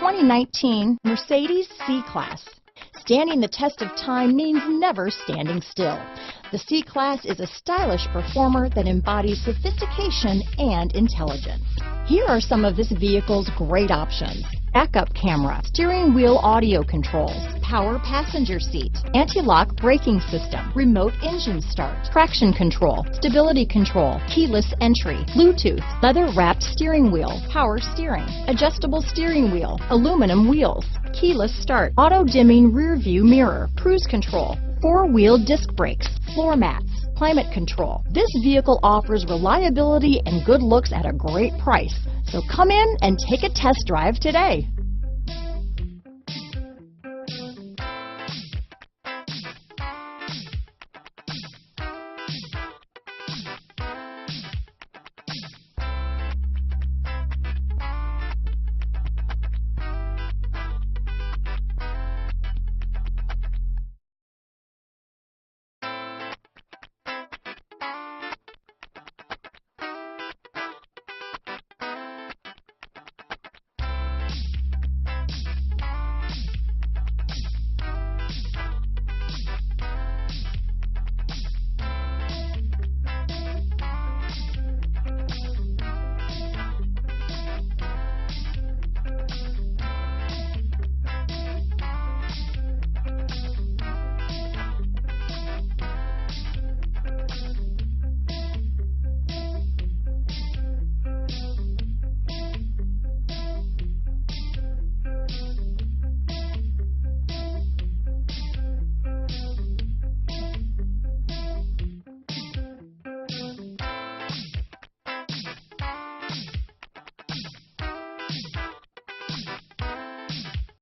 2019 Mercedes C-Class. Standing the test of time means never standing still. The C-Class is a stylish performer that embodies sophistication and intelligence. Here are some of this vehicle's great options: backup camera, steering wheel audio controls, power passenger seat, anti-lock braking system, remote engine start, traction control, stability control, keyless entry, Bluetooth, leather-wrapped steering wheel, power steering, adjustable steering wheel, aluminum wheels, keyless start, auto-dimming rear view mirror, cruise control, four-wheel disc brakes, floor mats, climate control. This vehicle offers reliability and good looks at a great price. So come in and take a test drive today.